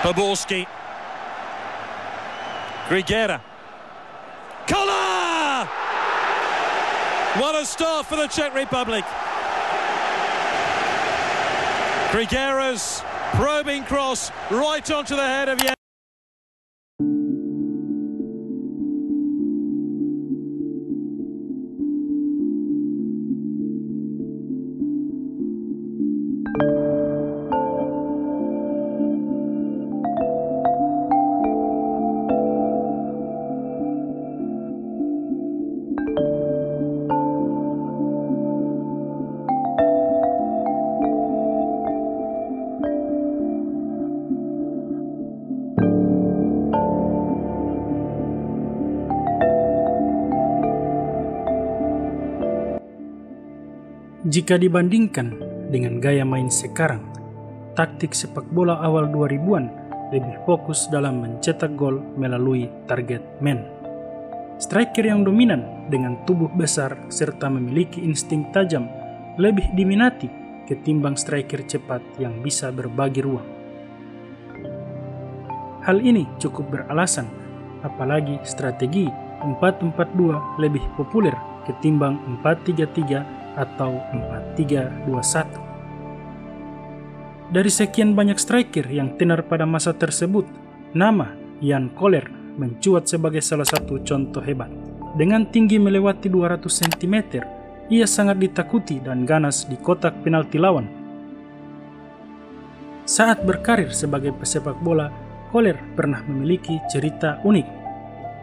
Poborski. Grigera. Kolar! What a start for the Czech Republic. Grigera's probing cross right onto the head of Jan. Jika dibandingkan dengan gaya main sekarang, taktik sepak bola awal 2000-an lebih fokus dalam mencetak gol melalui target man. Striker yang dominan dengan tubuh besar serta memiliki insting tajam lebih diminati ketimbang striker cepat yang bisa berbagi ruang. Hal ini cukup beralasan, apalagi strategi 4-4-2 lebih populer ketimbang 4-3-3 atau 4-3-2-1. Dari sekian banyak striker yang tenar pada masa tersebut, nama Jan Koller mencuat sebagai salah satu contoh hebat. Dengan tinggi melewati 200 cm, ia sangat ditakuti dan ganas di kotak penalti lawan. Saat berkarir sebagai pesepak bola, Koller pernah memiliki cerita unik.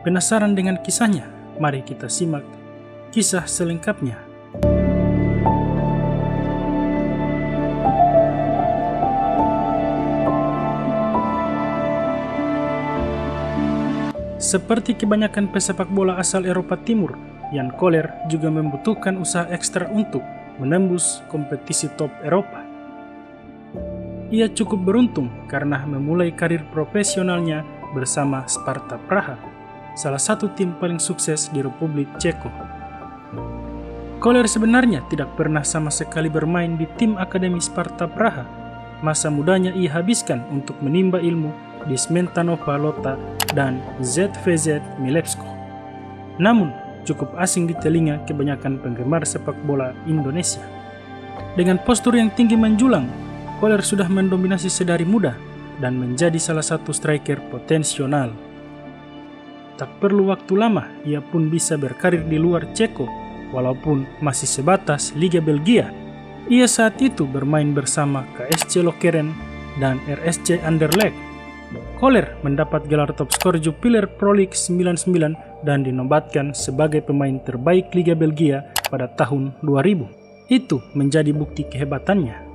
Penasaran dengan kisahnya? Mari kita simak kisah selengkapnya. Seperti kebanyakan pesepak bola asal Eropa Timur, Jan Koller juga membutuhkan usaha ekstra untuk menembus kompetisi top Eropa. Ia cukup beruntung karena memulai karir profesionalnya bersama Sparta Praha, salah satu tim paling sukses di Republik Ceko. Koller sebenarnya tidak pernah sama sekali bermain di tim akademi Sparta Praha. Masa mudanya ia habiskan untuk menimba ilmu di Smetanova Lota dan ZVZ Milevsko. Namun, cukup asing di telinga kebanyakan penggemar sepak bola Indonesia. Dengan postur yang tinggi menjulang, Koller sudah mendominasi sedari muda dan menjadi salah satu striker potensial. Tak perlu waktu lama, ia pun bisa berkarir di luar Ceko, walaupun masih sebatas Liga Belgia. Ia saat itu bermain bersama KSC Lokeren dan RSC Anderlecht. Koller mendapat gelar top skor Jupiler Pro League 99 dan dinobatkan sebagai pemain terbaik Liga Belgia pada tahun 2000. Itu menjadi bukti kehebatannya.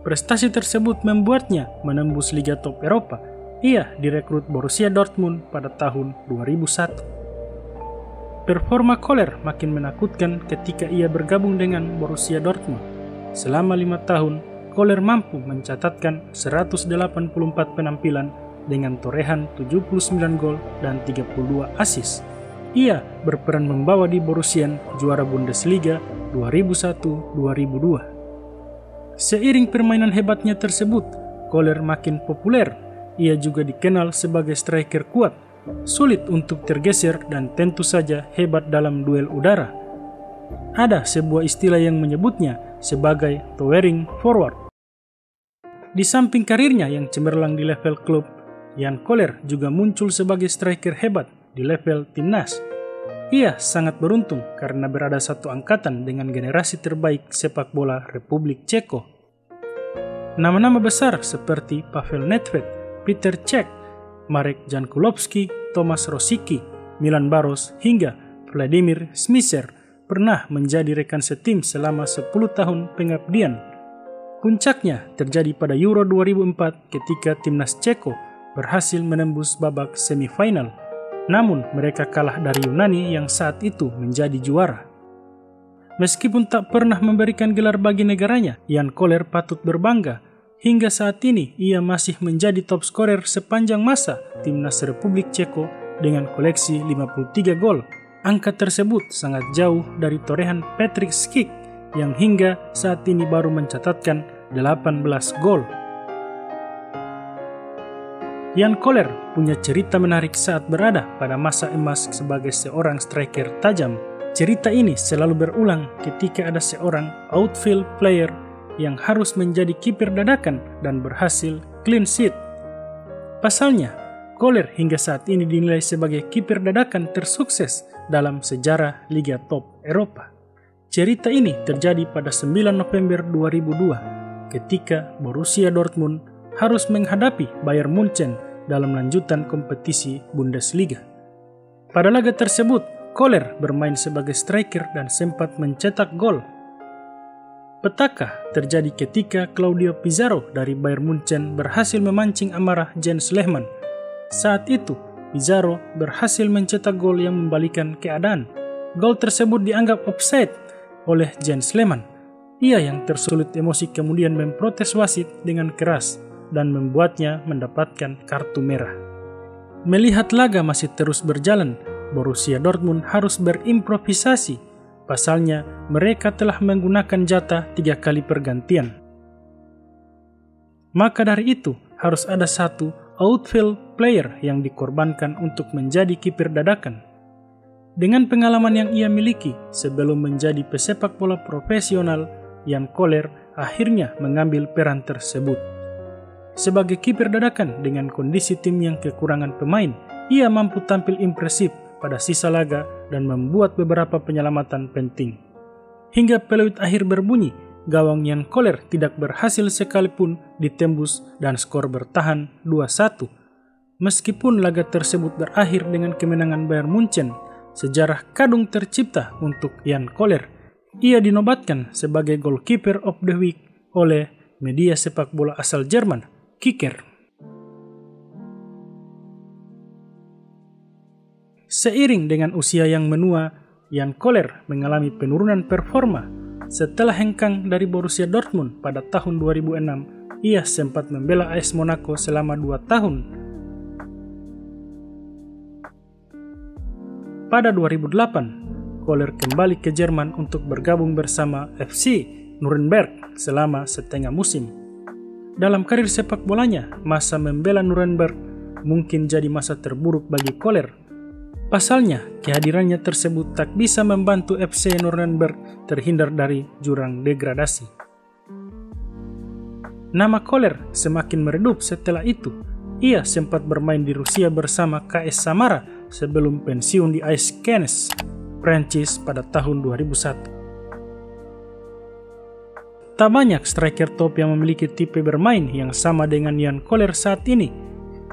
Prestasi tersebut membuatnya menembus Liga Top Eropa. Ia direkrut Borussia Dortmund pada tahun 2001. Performa Koller makin menakutkan ketika ia bergabung dengan Borussia Dortmund. Selama 5 tahun, Koller mampu mencatatkan 184 penampilan dengan torehan 79 gol dan 32 assist. Ia berperan membawa di Borussia juara Bundesliga 2001-2002. Seiring permainan hebatnya tersebut, Koller makin populer. Ia juga dikenal sebagai striker kuat, sulit untuk tergeser dan tentu saja hebat dalam duel udara. Ada sebuah istilah yang menyebutnya sebagai towering forward. Di samping karirnya yang cemerlang di level klub, Jan Koller juga muncul sebagai striker hebat di level timnas. Ia sangat beruntung karena berada satu angkatan dengan generasi terbaik sepak bola Republik Ceko. Nama-nama besar seperti Pavel Nedved, Peter Cech, Marek Jankulovski, Tomasz Rosicky, Milan Baros, hingga Vladimir Smisser pernah menjadi rekan setim selama 10 tahun pengabdian. Puncaknya terjadi pada Euro 2004 ketika timnas Ceko berhasil menembus babak semifinal. Namun mereka kalah dari Yunani yang saat itu menjadi juara. Meskipun tak pernah memberikan gelar bagi negaranya, Jan Koller patut berbangga. Hingga saat ini ia masih menjadi top scorer sepanjang masa timnas Republik Ceko dengan koleksi 53 gol. Angka tersebut sangat jauh dari torehan Patrick Schick yang hingga saat ini baru mencatatkan 18 gol. Jan Koller punya cerita menarik saat berada pada masa emas sebagai seorang striker tajam. Cerita ini selalu berulang ketika ada seorang outfield player yang harus menjadi kiper dadakan dan berhasil clean sheet. Pasalnya, Koller hingga saat ini dinilai sebagai kiper dadakan tersukses dalam sejarah Liga Top Eropa. Cerita ini terjadi pada 9 November 2002 ketika Borussia Dortmund harus menghadapi Bayern Munchen dalam lanjutan kompetisi Bundesliga. Pada laga tersebut, Koller bermain sebagai striker dan sempat mencetak gol. Petaka terjadi ketika Claudio Pizarro dari Bayern Munchen berhasil memancing amarah Jens Lehmann. Saat itu, Pizarro berhasil mencetak gol yang membalikkan keadaan. Gol tersebut dianggap offside oleh Jens Lehmann. Ia yang tersulut emosi kemudian memprotes wasit dengan keras dan membuatnya mendapatkan kartu merah. Melihat laga masih terus berjalan, Borussia Dortmund harus berimprovisasi. Pasalnya, mereka telah menggunakan jatah 3 kali pergantian. Maka dari itu, harus ada satu outfield player yang dikorbankan untuk menjadi kiper dadakan. Dengan pengalaman yang ia miliki sebelum menjadi pesepak bola profesional, Jan Koller akhirnya mengambil peran tersebut. Sebagai kiper dadakan dengan kondisi tim yang kekurangan pemain, ia mampu tampil impresif pada sisa laga dan membuat beberapa penyelamatan penting. Hingga peluit akhir berbunyi, gawang Jan Koller tidak berhasil sekalipun ditembus dan skor bertahan 2-1. Meskipun laga tersebut berakhir dengan kemenangan Bayern Munchen, sejarah kadung tercipta untuk Jan Koller. Ia dinobatkan sebagai goalkeeper of the week oleh media sepak bola asal Jerman, Kicker. Seiring dengan usia yang menua, Jan Koller mengalami penurunan performa. Setelah hengkang dari Borussia Dortmund pada tahun 2006, ia sempat membela AS Monaco selama 2 tahun. Pada 2008, Koller kembali ke Jerman untuk bergabung bersama FC Nuremberg selama setengah musim. Dalam karir sepak bolanya, masa membela Nuremberg mungkin jadi masa terburuk bagi Koller. Pasalnya, kehadirannya tersebut tak bisa membantu FC Nuremberg terhindar dari jurang degradasi. Nama Koller semakin meredup setelah itu. Ia sempat bermain di Rusia bersama KS Samara sebelum pensiun di AS Cannes, Prancis pada tahun 2001. Tak banyak striker top yang memiliki tipe bermain yang sama dengan Jan Koller saat ini.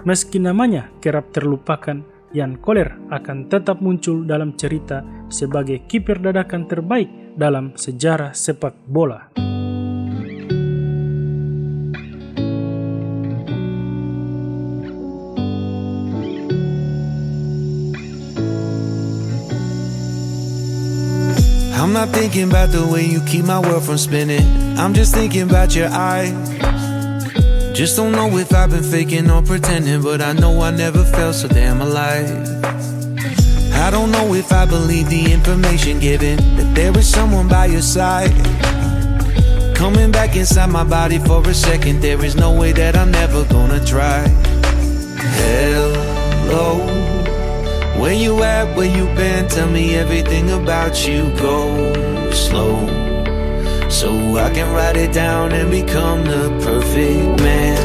Meski namanya kerap terlupakan, Jan Koller akan tetap muncul dalam cerita sebagai kiper dadakan terbaik dalam sejarah sepak bola. I'm not thinking about the way you keep my world from spinning. I'm just thinking about your eyes. Just don't know if I've been faking or pretending, but I know I never felt so damn alive. I don't know if I believe the information given, that there is someone by your side. Coming back inside my body for a second, there is no way that I'm never gonna try. Hello, where you at, where you been, tell me everything about you. Go slow, so I can write it down and become the perfect man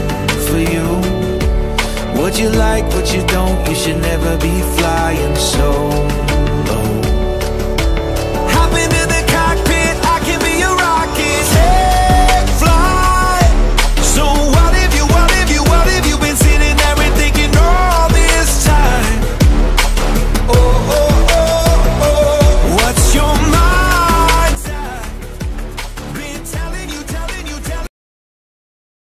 for you. What you like, what you don't, you should never be flying